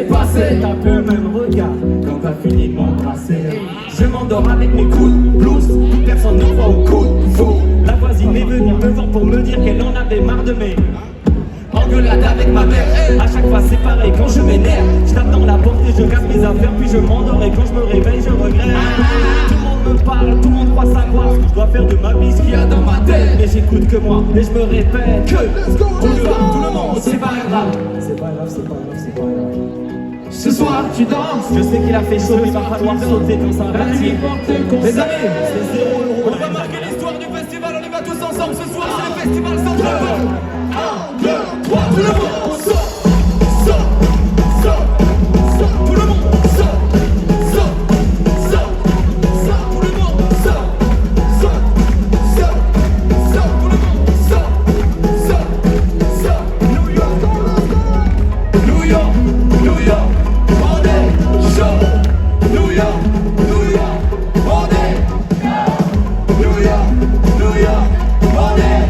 Passé, t'as plus le même regard quand t'as fini de m'embrasser. Je m'endors avec mes coups de blues, personne ne croit au coup de fou. La voisine est venue me voir pour me dire qu'elle en avait marre de mes engueulades avec ma mère. À chaque fois c'est pareil quand je m'énerve. Je tape dans la porte et je casse mes affaires, puis je m'endors et quand je me réveille je regrette. Tout le monde me parle, tout le monde croit savoir ce que je dois faire de ma vie, ce qu'il y a dans ma tête. Mais j'écoute que moi et je me répète que tout le monde, c'est pas grave. C'est pas grave, c'est pas grave, c'est pas grave. Ce soir tu danses, je sais qu'il a fait chaud, il va falloir sauter dans sa ratine. Les amis, c'est 0 €. On va marquer l'histoire du festival, on y va tous ensemble ce soir, c'est le festival Centre-Val. 1, 2, 3, tout le monde sort, sort, sort, sort, tout le monde sort, sort, sort, sort, tout le monde sort, sort, sort, sort, tout le monde sort, sort, sort. New York, New York, New York. New York, New York, on est New York, New York, on est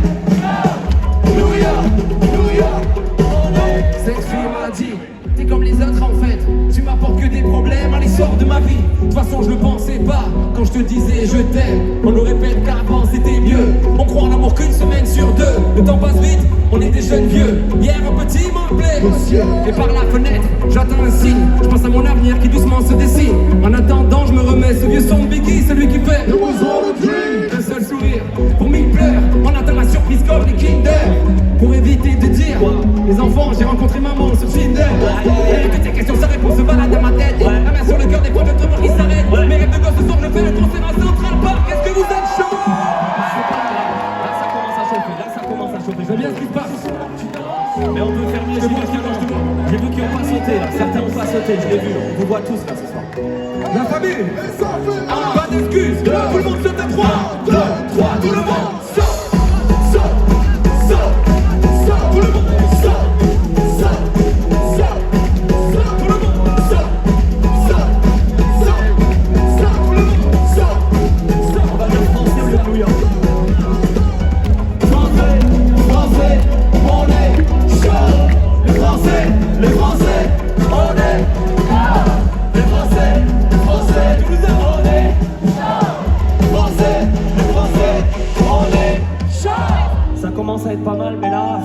New York, New York, on est. Cette fille m'a dit, t'es comme les autres en fait, tu m'apportes que des problèmes à l'essor de ma vie. De toute façon je le pensais pas, quand je te disais je t'aime, on nous répète qu'avant c'était mieux. On croit en l'amour qu'une semaine sur deux, le temps passe vite, on est des jeunes vieux. Hier un petit m'appelait, et par la fenêtre j'attends un signe. Je pense à mon avenir qui doucement se dessine. En attendant je me remets ce vieux son de Biggie, celui qui fait un seul sourire pour 1000 pleurs. On attend la surprise comme les Kinder, pour éviter de dire les enfants j'ai rencontré maman sur Tinder. Et toutes ces questions, sa réponse se balade dans ma tête. La main sur le cœur, des fois je tremble qui s'arrête. Mes rêves de gosse ce soir je fais le concert à Central Park. Est-ce que vous êtes chaud? Là ça commence à chauffer, là ça commence à chauffer. J'aime bien ce qui se passe. Mais on peut faire mieux, j'ai vu qui n'ont pas sauté là, certains n'ont pas sauté, je l'ai vu, on vous voit tous là ce soir. La famille, pas d'excuses, tout le monde saute à 3, 2, 3, tout le monde saute, saute, saute, saute, tout le monde saute, saute, saute, saute, tout le monde saute, saute, saute, saute, tout le monde saute, saute. On va dire français ou le New York. Français, on est chaud. Les Français, on est chaud. Les Français, tout le monde on est chaud. Les Français, on est chaud. Ça commence à être pas mal, mais